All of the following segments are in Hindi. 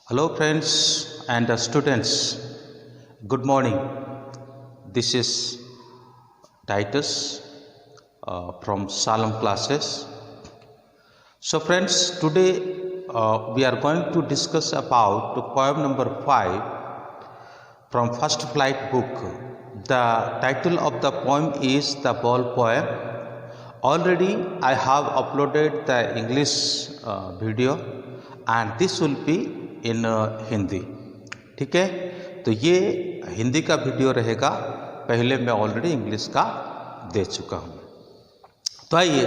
Hello, friends and students. Good morning. This is Titus from Salem classes. So, friends, today we are going to discuss about poem number 5 from First Flight book. The title of the poem is The Ball Poem. Already I have uploaded the English video and this will be इन हिंदी। ठीक है, तो ये हिंदी का वीडियो रहेगा, पहले मैं ऑलरेडी इंग्लिश का दे चुका हूँ। तो आइए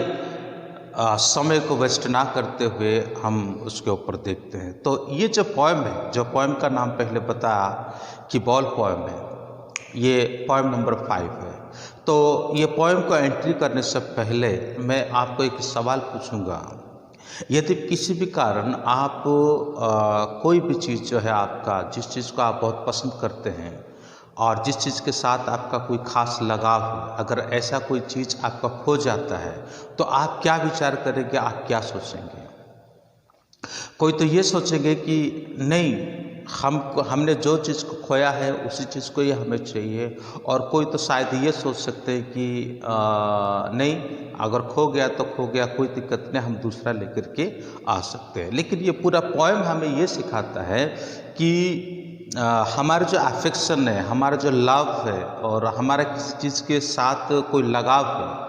समय को वेस्ट ना करते हुए हम उसके ऊपर देखते हैं। तो ये जो पोएम है, जो पोएम का नाम पहले बताया कि बॉल पोएम है, ये पोएम नंबर 5 है। तो ये पोएम को एंट्री करने से पहले मैं आपको एक सवाल पूछूंगा। यदि किसी भी कारण आप कोई भी चीज़ जो है, आपका जिस चीज़ को आप बहुत पसंद करते हैं और जिस चीज़ के साथ आपका कोई खास लगाव है, अगर ऐसा कोई चीज़ आपका खो जाता है तो आप क्या विचार करेंगे, आप क्या सोचेंगे? कोई तो ये सोचेंगे कि नहीं, हमने जो चीज़ को खोया है उसी चीज़ को ही हमें चाहिए, और कोई तो शायद ये सोच सकते हैं कि नहीं, अगर खो गया तो खो गया, कोई दिक्कत नहीं, हम दूसरा लेकर के आ सकते हैं। लेकिन ये पूरा पोएम हमें ये सिखाता है कि हमारा जो अफेक्शन है, हमारा जो लव है और हमारा किसी चीज़ के साथ कोई लगाव है,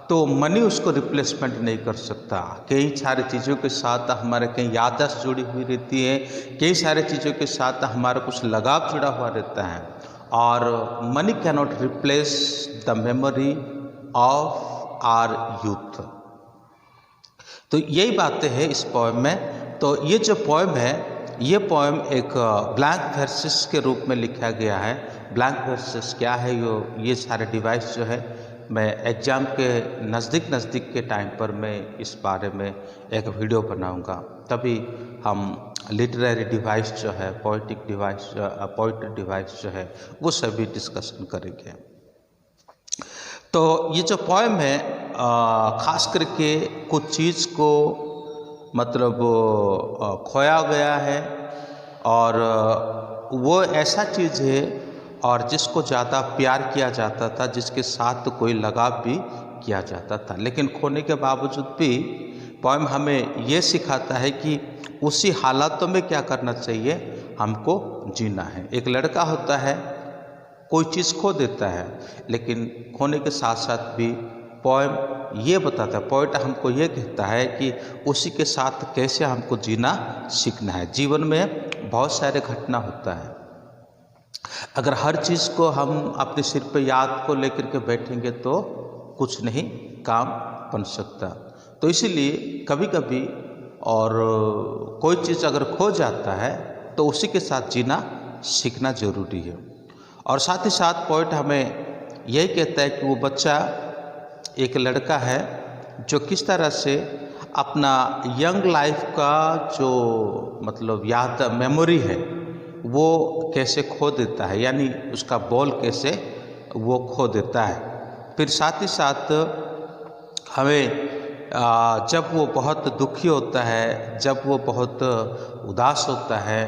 तो मनी उसको रिप्लेसमेंट नहीं कर सकता। कई सारी चीज़ों के साथ हमारे कई याददाश्त जुड़ी हुई रहती है, कई सारी चीज़ों के साथ हमारा कुछ लगाव जुड़ा हुआ रहता है, और money can not replace the memory of our youth. तो यही बातें हैं इस पोएम में। तो ये जो पोएम है, ये पोएम एक ब्लैंक वर्सेस के रूप में लिखा गया है। ब्लैंक वर्सेस क्या है? ये सारे डिवाइस जो है, मैं एग्ज़ाम के नज़दीक के टाइम पर मैं इस बारे में एक वीडियो बनाऊंगा, तभी हम लिटरेरी डिवाइस जो है, पोइट्री डिवाइस जो है, वो सभी डिस्कशन करेंगे। तो ये जो पोएम है, ख़ास करके कुछ चीज़ को मतलब खोया गया है, और वो ऐसा चीज़ है और जिसको ज़्यादा प्यार किया जाता था, जिसके साथ कोई लगाव भी किया जाता था, लेकिन खोने के बावजूद भी पोएम हमें ये सिखाता है कि उसी हालातों में क्या करना चाहिए, हमको जीना है। एक लड़का होता है, कोई चीज़ खो देता है, लेकिन खोने के साथ साथ भी पोएम ये बताता है, पोएट हमको ये कहता है कि उसी के साथ कैसे हमको जीना सीखना है। जीवन में बहुत सारे घटना होता है, अगर हर चीज़ को हम अपने सिर पे याद को लेकर के बैठेंगे तो कुछ नहीं काम बन सकता। तो इसीलिए कभी कभी और कोई चीज़ अगर खो जाता है तो उसी के साथ जीना सीखना ज़रूरी है। और साथ ही साथ पोएट हमें यही कहता है कि वो बच्चा, एक लड़का है, जो किस तरह से अपना यंग लाइफ का जो मतलब याद, मेमोरी है, वो कैसे खो देता है, यानी उसका बॉल कैसे वो खो देता है। फिर साथ ही साथ हमें जब वो बहुत दुखी होता है, जब वो बहुत उदास होता है,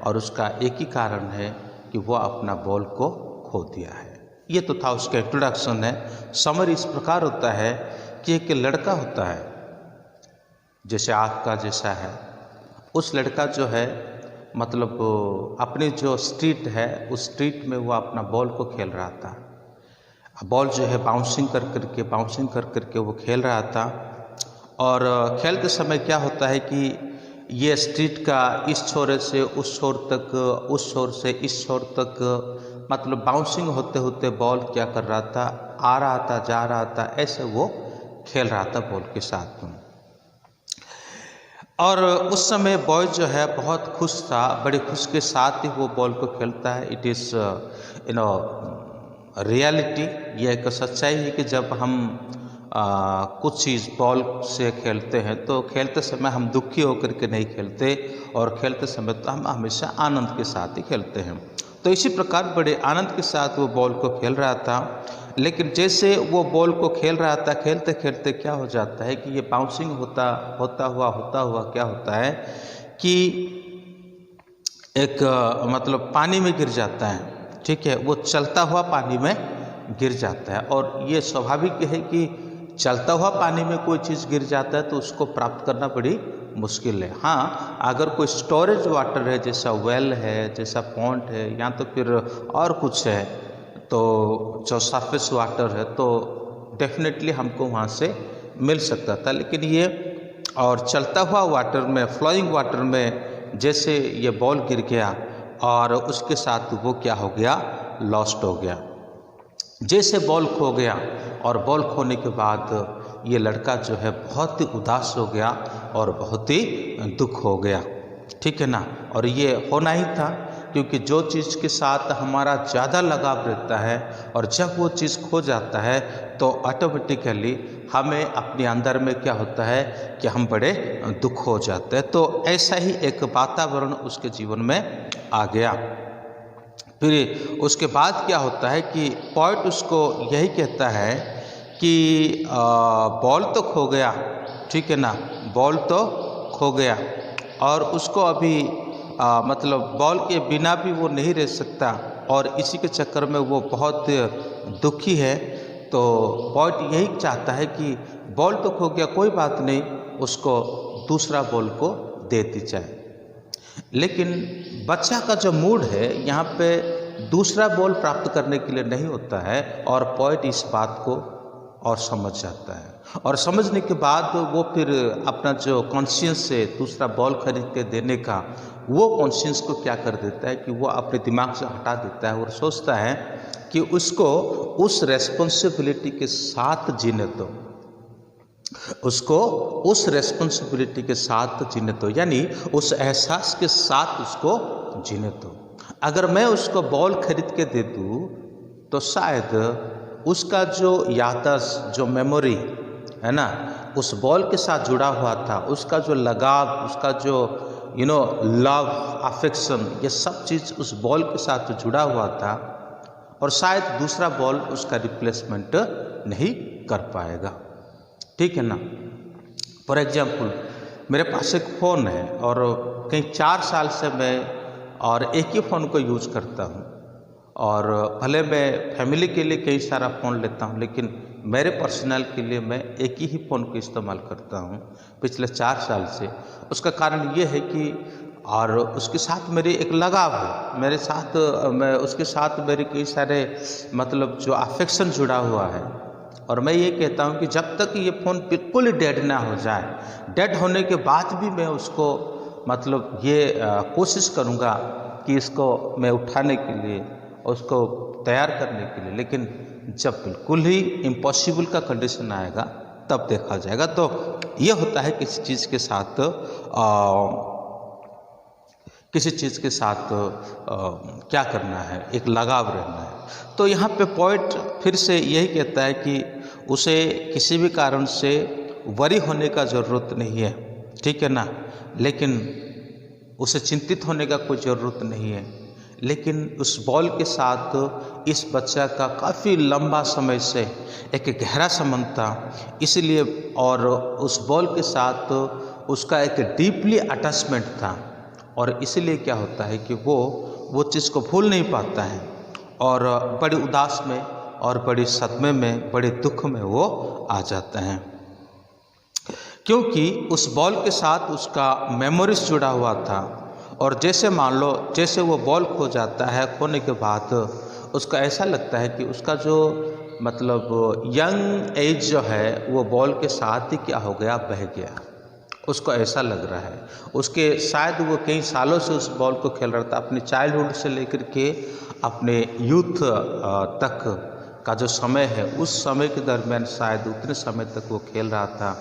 और उसका एक ही कारण है कि वो अपना बॉल को खो दिया है। ये तो था उसका इंट्रोडक्शन है। समरी इस प्रकार होता है कि एक लड़का होता है, जैसे आपका जैसा है, उस लड़का जो है मतलब अपने जो स्ट्रीट है, उस स्ट्रीट में वो अपना बॉल को खेल रहा था। बॉल जो है बाउंसिंग कर करके वो खेल रहा था, और खेलते समय क्या होता है कि ये स्ट्रीट का इस छोर से उस छोर तक, उस छोर से इस छोर तक, मतलब बाउंसिंग होते होते बॉल क्या कर रहा था, आ रहा था, जा रहा था, ऐसे वो खेल रहा था बॉल के साथ में। और उस समय बॉय जो है बहुत खुश था, बड़े खुश के साथ ही वो बॉल को खेलता है। इट इज़ रियलिटी, ये एक सच्चाई है कि जब हम कुछ चीज़ बॉल से खेलते हैं तो खेलते समय हम दुखी होकर के नहीं खेलते, और खेलते समय तो हम हमेशा आनंद के साथ ही खेलते हैं। तो इसी प्रकार बड़े आनंद के साथ वो बॉल को खेल रहा था, लेकिन जैसे वो बॉल को खेल रहा था, खेलते खेलते क्या हो जाता है कि ये बाउंसिंग होता हुआ क्या होता है कि एक मतलब पानी में गिर जाता है, ठीक है, वो चलता हुआ पानी में गिर जाता है। और ये स्वाभाविक है कि चलता हुआ पानी में कोई चीज़ गिर जाता है तो उसको प्राप्त करना बड़ी मुश्किल है। हाँ, अगर कोई स्टोरेज वाटर है, जैसा वेल है, जैसा पॉन्ड है, या तो फिर और कुछ है, तो जो सरफेस वाटर है, तो डेफिनेटली हमको वहाँ से मिल सकता था। लेकिन ये और चलता हुआ वाटर में, फ्लोइंग वाटर में जैसे ये बॉल गिर गया और उसके साथ वो क्या हो गया, लॉस्ट हो गया। जैसे बॉल खो गया और बॉल खोने के बाद ये लड़का जो है बहुत ही उदास हो गया और बहुत ही दुख हो गया, ठीक है ना। और ये होना ही था, क्योंकि जो चीज़ के साथ हमारा ज़्यादा लगाव रहता है और जब वो चीज़ खो जाता है तो ऑटोमेटिकली हमें अपने अंदर में क्या होता है कि हम बड़े दुख हो जाते हैं। तो ऐसा ही एक वातावरण उसके जीवन में आ गया। फिर उसके बाद क्या होता है कि पॉइंट उसको यही कहता है कि बॉल तो खो गया, ठीक है ना, बॉल तो खो गया और उसको अभी मतलब बॉल के बिना भी वो नहीं रह सकता और इसी के चक्कर में वो बहुत दुखी है। तो पॉइंट यही चाहता है कि बॉल तो खो गया, कोई बात नहीं, उसको दूसरा बॉल को दे दी जाए। लेकिन बच्चा का जो मूड है यहाँ पे दूसरा बॉल प्राप्त करने के लिए नहीं होता है और पॉइंट इस बात को और समझ जाता है और समझने के बाद वो फिर अपना जो कॉन्शियस से दूसरा बॉल खरीद के देने का वो कॉन्शियस को क्या कर देता है कि वो अपने दिमाग से हटा देता है और सोचता है कि उसको उस रेस्पॉन्सिबिलिटी के साथ जीने दो, उसको उस रेस्पॉन्सिबिलिटी के साथ जीने दो, यानी उस एहसास के साथ उसको जीने दो। अगर मैं उसको बॉल खरीद के दे दूँ तो शायद उसका जो याददाश्त, जो मेमोरी है ना, उस बॉल के साथ जुड़ा हुआ था, उसका जो लगाव, उसका जो लव, अफेक्शन, ये सब चीज़ उस बॉल के साथ जुड़ा हुआ था और शायद दूसरा बॉल उसका रिप्लेसमेंट नहीं कर पाएगा, ठीक है ना। फॉर एग्जाम्पल मेरे पास एक फ़ोन है और कहीं 4 साल से मैं और एक ही फ़ोन को यूज़ करता हूँ और भले मैं फैमिली के लिए कई सारा फ़ोन लेता हूँ, लेकिन मेरे पर्सनल के लिए मैं एक ही फ़ोन को इस्तेमाल करता हूँ पिछले 4 साल से। उसका कारण ये है कि और उसके साथ मेरी एक लगाव है, मेरे साथ मैं उसके साथ मेरे कई सारे मतलब जो अफेक्शन जुड़ा हुआ है। और मैं ये कहता हूँ कि जब तक ये फ़ोन बिल्कुल ही डेड ना हो जाए, डेड होने के बाद भी मैं उसको मतलब ये कोशिश करूँगा कि इसको मैं उठाने के लिए, उसको तैयार करने के लिए, लेकिन जब बिल्कुल ही इम्पॉसिबल का कंडीशन आएगा तब देखा जाएगा। तो ये होता है किसी चीज़ के साथ क्या करना है, एक लगाव रहना है। तो यहाँ पे पॉइंट फिर से यही कहता है कि उसे किसी भी कारण से वरी होने का ज़रूरत नहीं है, ठीक है ना, लेकिन उसे चिंतित होने का कोई ज़रूरत नहीं है। लेकिन उस बॉल के साथ इस बच्चा का काफ़ी लंबा समय से एक गहरा संबंध था, इसलिए और उस बॉल के साथ उसका एक डीपली अटैचमेंट था और इसलिए क्या होता है कि वो चीज़ को भूल नहीं पाता है और बड़ी उदास में और बड़ी सदमे में, बड़े दुख में वो आ जाता है, क्योंकि उस बॉल के साथ उसका मेमोरीज जुड़ा हुआ था। और जैसे मान लो जैसे वो बॉल खो जाता है, खोने के बाद उसको ऐसा लगता है कि उसका जो मतलब यंग एज जो है वो बॉल के साथ ही क्या हो गया, बह गया। उसको ऐसा लग रहा है, उसके शायद वो कई सालों से उस बॉल को खेल रहा था, अपने चाइल्डहुड से लेकर के अपने यूथ तक का जो समय है, उस समय के दरमियान शायद उतने समय तक वो खेल रहा था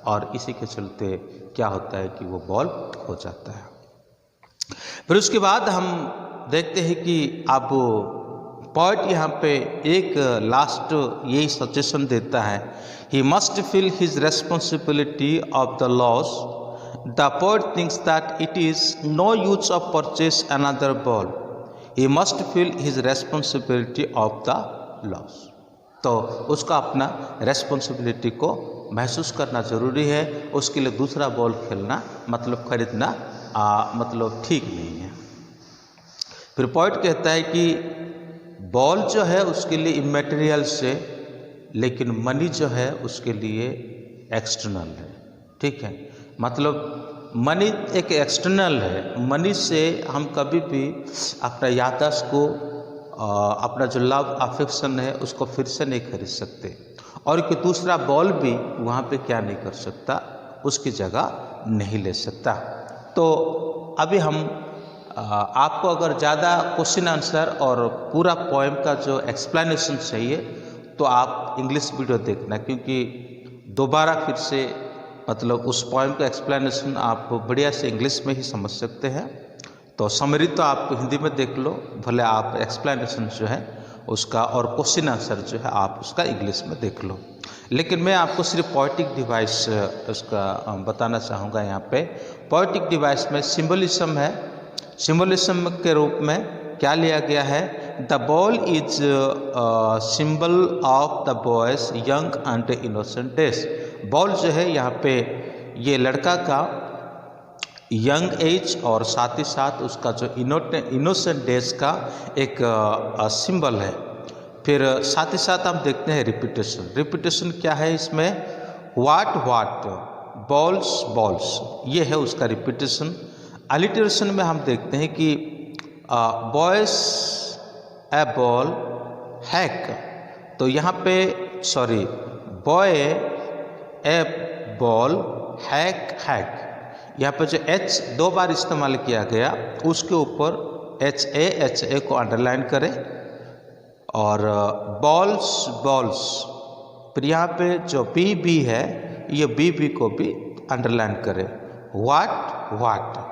और इसी के चलते क्या होता है कि वो बॉल खो जाता है। फिर उसके बाद हम देखते हैं कि अब पॉइंट यहाँ पे एक लास्ट यही सजेशन देता है, he must feel his responsibility of the loss. The poet thinks that it is no use of purchase another ball, he must feel his responsibility of the loss. तो उसका अपना रेस्पॉन्सिबिलिटी को महसूस करना ज़रूरी है, उसके लिए दूसरा बॉल खेलना मतलब खरीदना मतलब ठीक नहीं है। फिर पॉइंट कहता है कि बॉल जो है उसके लिए इमेटेरियल से, लेकिन मनी जो है उसके लिए एक्सटर्नल है। ठीक है, मतलब मनी एक एक्सटर्नल है। मनी से हम कभी भी अपना याददाश्त को, अपना जो लव अफेक्शन है उसको फिर से नहीं खरीद सकते, और कि दूसरा बॉल भी वहाँ पे क्या नहीं कर सकता, उसकी जगह नहीं ले सकता। तो अभी हम आपको अगर ज़्यादा क्वेश्चन आंसर और पूरा पोएम का जो एक्सप्लेनेशन चाहिए तो आप इंग्लिश वीडियो देखना, क्योंकि दोबारा फिर से मतलब उस पोएम का एक्सप्लेनेशन आप बढ़िया से इंग्लिश में ही समझ सकते हैं। तो समरी तो आप हिंदी में देख लो, भले आप एक्सप्लेनेशन जो है उसका और क्वेश्चन आंसर जो है आप उसका इंग्लिश में देख लो। लेकिन मैं आपको सिर्फ पोएटिक डिवाइस उसका बताना चाहूँगा। यहाँ पे पोएटिक डिवाइस में सिंबलिज्म है। सिंबलिज्म के रूप में क्या लिया गया है, the ball is symbol of the boys young and innocent days. Ball जो है यहाँ पे ये लड़का का यंग एज और साथ ही साथ उसका जो इनोसेंट डेज का एक सिंबल है। फिर साथ ही साथ हम देखते हैं रिपीटेशन। रिपीटेशन क्या है इसमें, वाट वाट, बॉल्स बॉल्स, ये है उसका रिपीटेशन। अलिटरेशन में हम देखते हैं कि बॉयज ए बॉल हैक, तो यहाँ पे सॉरी बॉय ए बॉल हैक हैक, यहाँ पे जो एच दो बार इस्तेमाल किया गया उसके ऊपर एच ए को अंडरलाइन करें, और बॉल्स बॉल्स, फिर यहाँ पे जो बी है ये बी को भी अंडरलाइन करें, वाट वाट,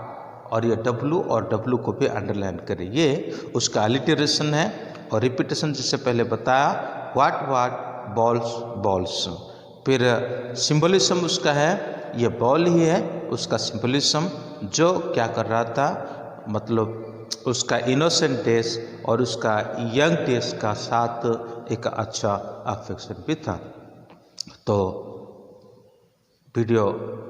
और ये डब्लू और डब्लू को भी अंडरलाइन करें। ये उसका अलिटरेशन है। और रिपीटेशन जिससे पहले बताया, वाट वाट बॉल्स बॉल्स। फिर सिंबलिज्म उसका है, ये बॉल ही है उसका सिंबलिज्म, जो क्या कर रहा था, मतलब उसका इनोसेंट डेज और उसका यंग डेज का साथ एक अच्छा अफेक्शन भी था। तो वीडियो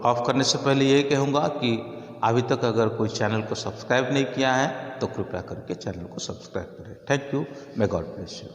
ऑफ करने से पहले यही कहूँगा कि अभी तक अगर कोई चैनल को सब्सक्राइब नहीं किया है तो कृपया करके चैनल को सब्सक्राइब करें। Thank you, may God bless you.